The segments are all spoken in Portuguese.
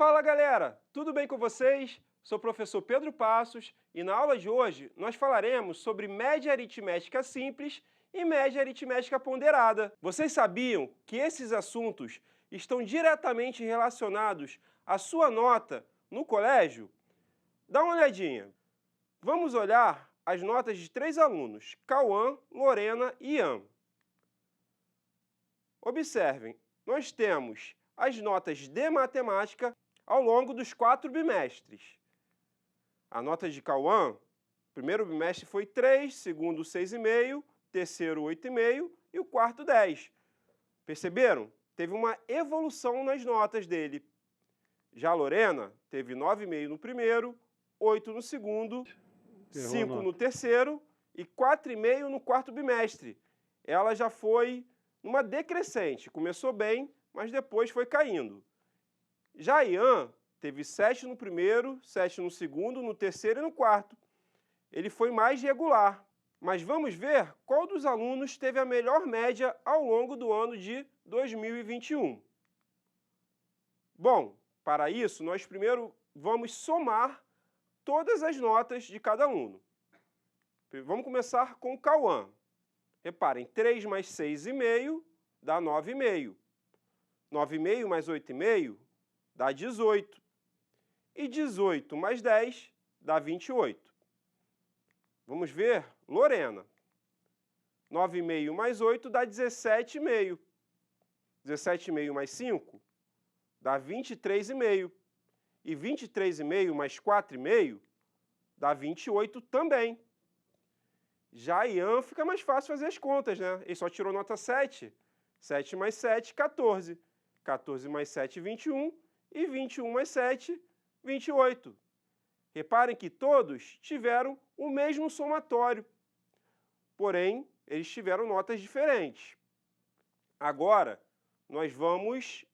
Fala galera, tudo bem com vocês? Sou o professor Pedro Passos e na aula de hoje nós falaremos sobre média aritmética simples e média aritmética ponderada. Vocês sabiam que esses assuntos estão diretamente relacionados à sua nota no colégio? Dá uma olhadinha. Vamos olhar as notas de 3 alunos, Cauã, Lorena e Ian. Observem, nós temos as notas de matemática ao longo dos 4 bimestres. A nota de Cauã, primeiro bimestre foi 3, segundo 6,5, terceiro 8,5 e o quarto 10. Perceberam? Teve uma evolução nas notas dele. Já a Lorena teve 9,5 no primeiro, 8 no segundo, 5 no terceiro e 4,5 no quarto bimestre. Ela já foi numa decrescente, começou bem, mas depois foi caindo. Já Ian teve 7 no primeiro, 7 no segundo, no terceiro e no quarto. Ele foi mais regular. Mas vamos ver qual dos alunos teve a melhor média ao longo do ano de 2021. Bom, para isso, nós primeiro vamos somar todas as notas de cada aluno. Vamos começar com o Cauã. Reparem, 3 mais 6,5 dá 9,5. 9,5 mais 8,5 dá 18. E 18 mais 10 dá 28. Vamos ver Lorena. 9,5 mais 8 dá 17,5. 17,5 mais 5 dá 23,5. E 23,5 mais 4,5 dá 28 também. Já Ian fica mais fácil fazer as contas, né? Ele só tirou nota 7. 7 mais 7, 14. 14 mais 7, 21. E 21 mais 7, 28. Reparem que todos tiveram o mesmo somatório, porém, eles tiveram notas diferentes. Agora, nós vamos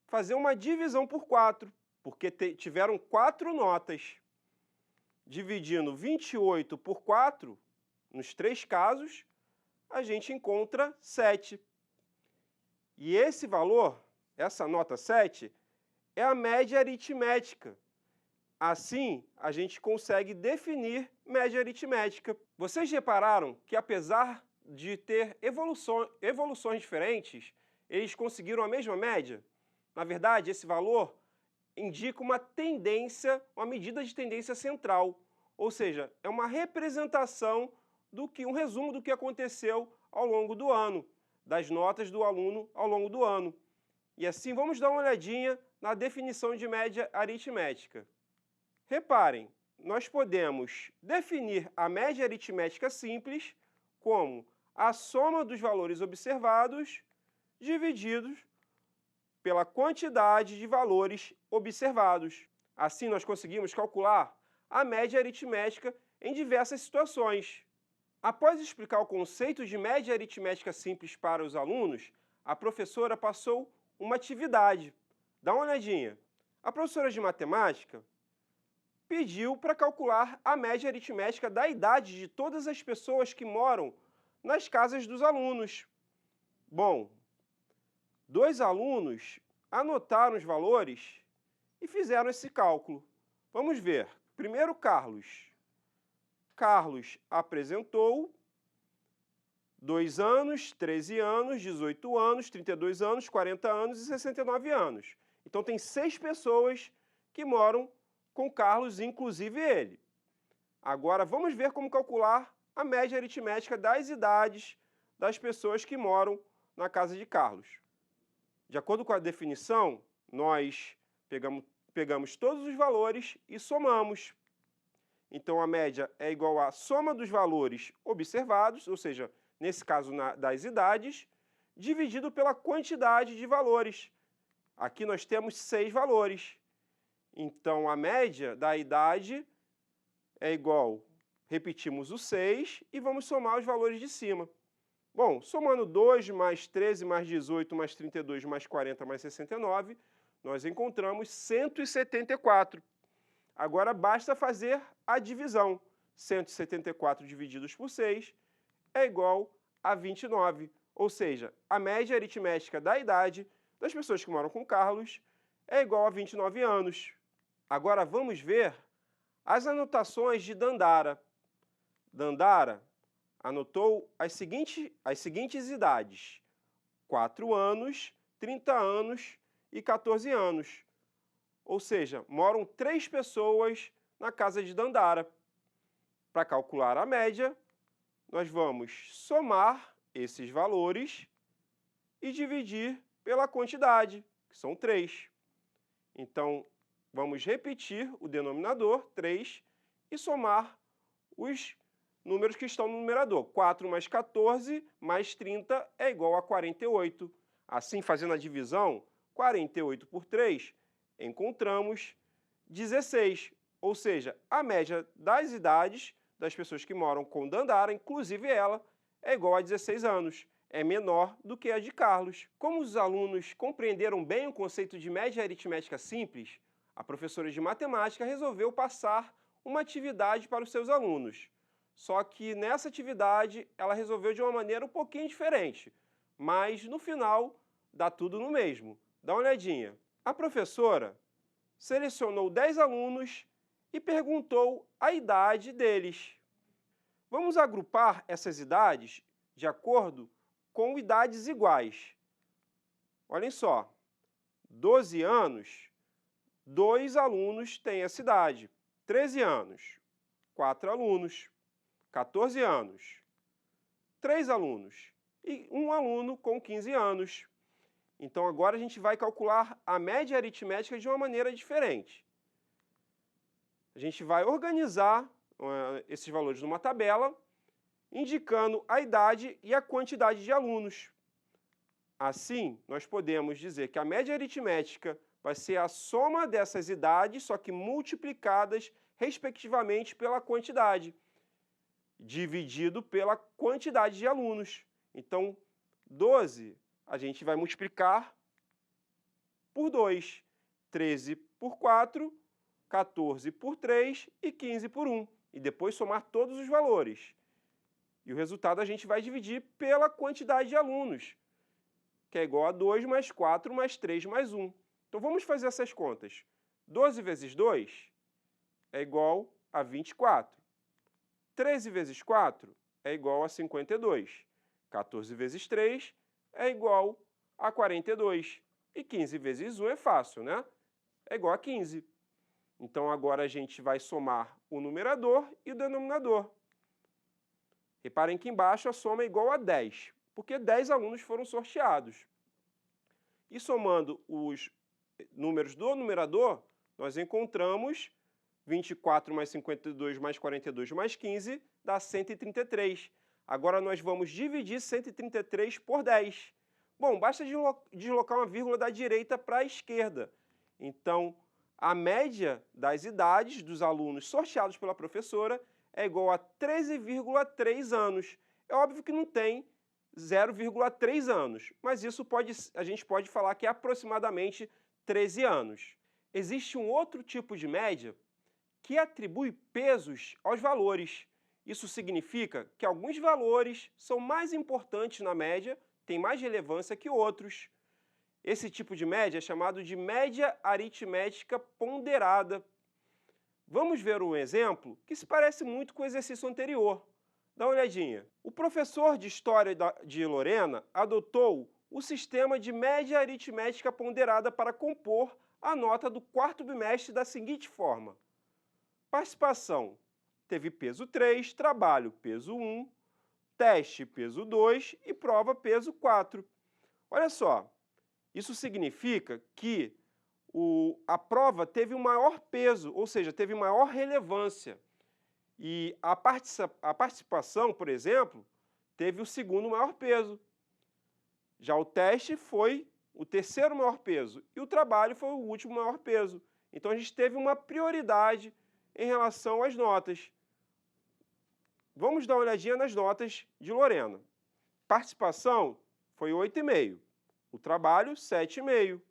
fazer uma divisão por 4, porque tiveram 4 notas. Dividindo 28 por 4, nos 3 casos, a gente encontra 7. E esse valor, essa nota 7, é a média aritmética. Assim, a gente consegue definir média aritmética. Vocês repararam que, apesar de ter evoluções diferentes, eles conseguiram a mesma média? Na verdade, esse valor indica uma tendência, uma medida de tendência central, ou seja, é uma representação um resumo do que aconteceu ao longo do ano, das notas do aluno ao longo do ano. E assim, vamos dar uma olhadinha na definição de média aritmética. Reparem, nós podemos definir a média aritmética simples como a soma dos valores observados divididos pela quantidade de valores observados. Assim, nós conseguimos calcular a média aritmética em diversas situações. Após explicar o conceito de média aritmética simples para os alunos, a professora passou uma atividade. Dá uma olhadinha. A professora de matemática pediu para calcular a média aritmética da idade de todas as pessoas que moram nas casas dos alunos. Bom, 2 alunos anotaram os valores e fizeram esse cálculo. Vamos ver. Primeiro, Carlos. Carlos apresentou 2 anos, 13 anos, 18 anos, 32 anos, 40 anos e 69 anos. Então, tem 6 pessoas que moram com Carlos, inclusive ele. Agora, vamos ver como calcular a média aritmética das idades das pessoas que moram na casa de Carlos. De acordo com a definição, nós pegamos todos os valores e somamos. Então, a média é igual à soma dos valores observados, ou seja, nesse caso das idades, dividido pela quantidade de valores. Aqui nós temos 6 valores. Então, a média da idade é igual, repetimos o 6 e vamos somar os valores de cima. Bom, somando 2 mais 13 mais 18 mais 32 mais 40 mais 69, nós encontramos 174. Agora basta fazer a divisão. 174 divididos por 6 é igual a 29. Ou seja, a média aritmética da idade das pessoas que moram com Carlos é igual a 29 anos. Agora vamos ver as anotações de Dandara. Dandara anotou as seguintes idades: 4 anos, 30 anos e 14 anos. Ou seja, moram 3 pessoas na casa de Dandara. Para calcular a média, nós vamos somar esses valores e dividir pela quantidade, que são 3. Então, vamos repetir o denominador, 3, e somar os números que estão no numerador. 4 mais 14 mais 30 é igual a 48. Assim, fazendo a divisão, 48 por 3, encontramos 16. Ou seja, a média das idades das pessoas que moram com Dandara, inclusive ela, é igual a 16 anos. É menor do que a de Carlos. Como os alunos compreenderam bem o conceito de média aritmética simples, a professora de matemática resolveu passar uma atividade para os seus alunos. Só que nessa atividade ela resolveu de uma maneira um pouquinho diferente, mas no final dá tudo no mesmo. Dá uma olhadinha. A professora selecionou 10 alunos e perguntou a idade deles. Vamos agrupar essas idades de acordo com idades iguais. Olhem só, 12 anos, 2 alunos têm essa idade. 13 anos, 4 alunos. 14 anos, 3 alunos. E 1 aluno com 15 anos. Então, agora a gente vai calcular a média aritmética de uma maneira diferente. A gente vai organizar esses valores numa tabela, indicando a idade e a quantidade de alunos. Assim, nós podemos dizer que a média aritmética vai ser a soma dessas idades, só que multiplicadas, respectivamente, pela quantidade, dividido pela quantidade de alunos. Então, 12 a gente vai multiplicar por 2, 13 por 4, 14 por 3 e 15 por 1. E depois somar todos os valores. E o resultado a gente vai dividir pela quantidade de alunos, que é igual a 2 mais 4 mais 3 mais 1. Então, vamos fazer essas contas. 12 vezes 2 é igual a 24. 13 vezes 4 é igual a 52. 14 vezes 3 é igual a 42. E 15 vezes 1 é fácil, né? É igual a 15. Então, agora a gente vai somar o numerador e o denominador. Reparem que embaixo a soma é igual a 10, porque 10 alunos foram sorteados. E somando os números do numerador, nós encontramos 24 mais 52 mais 42 mais 15 dá 133. Agora nós vamos dividir 133 por 10. Bom, basta deslocar uma vírgula da direita para a esquerda. Então, a média das idades dos alunos sorteados pela professora é igual a 13,3 anos. É óbvio que não tem 0,3 anos, mas isso a gente pode falar que é aproximadamente 13 anos. Existe um outro tipo de média que atribui pesos aos valores. Isso significa que alguns valores são mais importantes na média, têm mais relevância que outros. Esse tipo de média é chamado de média aritmética ponderada. Vamos ver um exemplo que se parece muito com o exercício anterior. Dá uma olhadinha. O professor de História de Lorena adotou o sistema de média aritmética ponderada para compor a nota do 4º bimestre da seguinte forma. Participação teve peso 3, trabalho peso 1, teste peso 2 e prova peso 4. Olha só, isso significa que a prova teve um maior peso, ou seja, teve maior relevância. E a participação, por exemplo, teve o 2º maior peso. Já o teste foi o 3º maior peso e o trabalho foi o último maior peso. Então, a gente teve uma prioridade em relação às notas. Vamos dar uma olhadinha nas notas de Lorena. Participação foi 8,5, o trabalho 7,5,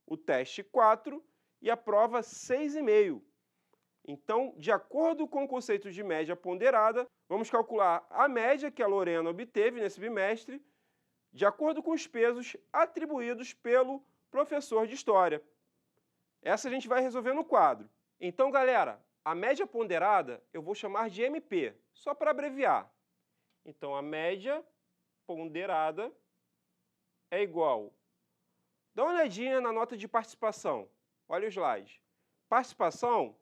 o teste 4 e a prova 6,5. Então, de acordo com o conceito de média ponderada, vamos calcular a média que a Lorena obteve nesse bimestre, de acordo com os pesos atribuídos pelo professor de História. Essa a gente vai resolver no quadro. Então, galera, a média ponderada eu vou chamar de MP, só para abreviar. Então, a média ponderada é igual. Dá uma olhadinha na nota de participação. Olha o slide. Participação,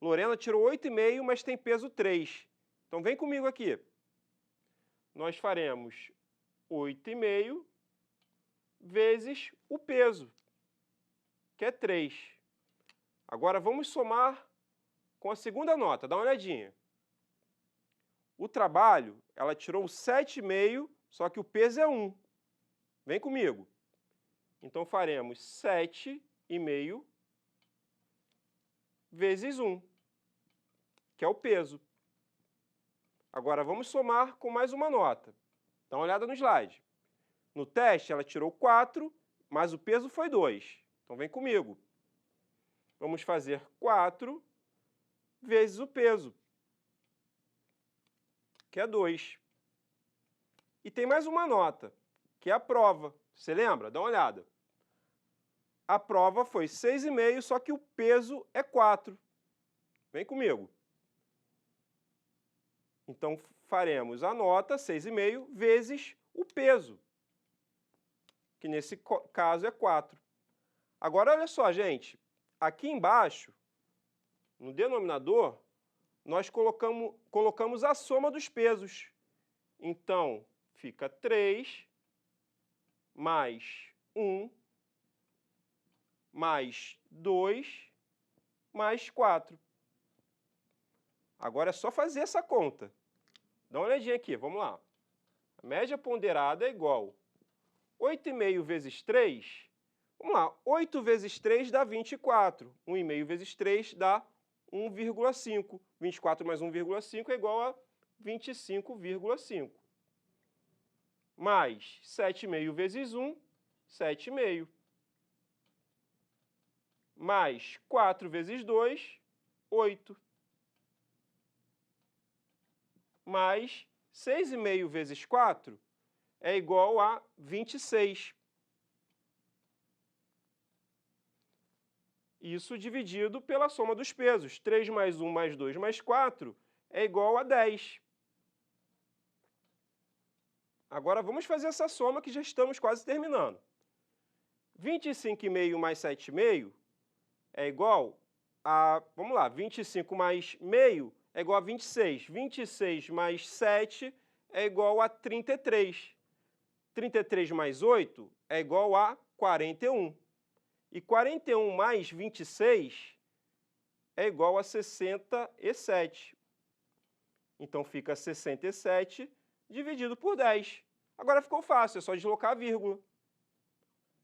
Lorena tirou 8,5, mas tem peso 3. Então, vem comigo aqui. Nós faremos 8,5 vezes o peso, que é 3. Agora, vamos somar com a segunda nota. Dá uma olhadinha. O trabalho, ela tirou 7,5, só que o peso é 1. Vem comigo. Então, faremos 7,5 vezes 1, que é o peso. Agora, vamos somar com mais uma nota. Dá uma olhada no slide. No teste, ela tirou 4, mas o peso foi 2. Então, vem comigo. Vamos fazer 4 vezes o peso, que é 2. E tem mais uma nota, que é a prova. Você lembra? Dá uma olhada. A prova foi 6,5, só que o peso é 4. Vem comigo. Então, faremos a nota 6,5 vezes o peso, que nesse caso é 4. Agora, olha só, gente. Aqui embaixo, no denominador, nós colocamos a soma dos pesos. Então, fica 3 mais 1 mais 2 mais 4. Agora é só fazer essa conta. Dá uma olhadinha aqui, vamos lá. A média ponderada é igual 8,5 vezes 3. Vamos lá, 8 vezes 3 dá 24. 1,5 vezes 3 dá 1,5. 24 mais 1,5 é igual a 25,5. Mais 7,5 vezes 1, 7,5. Mais 4 vezes 2, 8. Mais 6,5 vezes 4 é igual a 26. Isso dividido pela soma dos pesos. 3 mais 1 mais 2 mais 4 é igual a 10. Agora vamos fazer essa soma que já estamos quase terminando. 25,5 mais 7,5 é igual a, vamos lá, 25 mais meio é igual a 26. 26 mais 7 é igual a 33. 33 mais 8 é igual a 41. E 41 mais 26 é igual a 67. Então, fica 67 dividido por 10. Agora ficou fácil, é só deslocar a vírgula.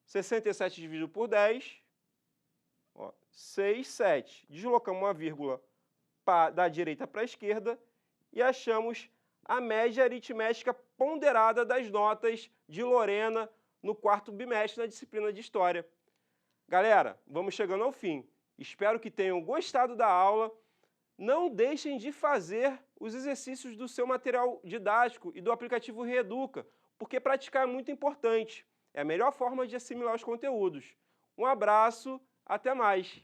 67 dividido por 10, 6, 7. Deslocamos uma vírgula da direita para a esquerda e achamos a média aritmética ponderada das notas de Lorena no quarto bimestre na disciplina de História. Galera, vamos chegando ao fim. Espero que tenham gostado da aula. Não deixem de fazer os exercícios do seu material didático e do aplicativo Reeduca, porque praticar é muito importante. É a melhor forma de assimilar os conteúdos. Um abraço, até mais!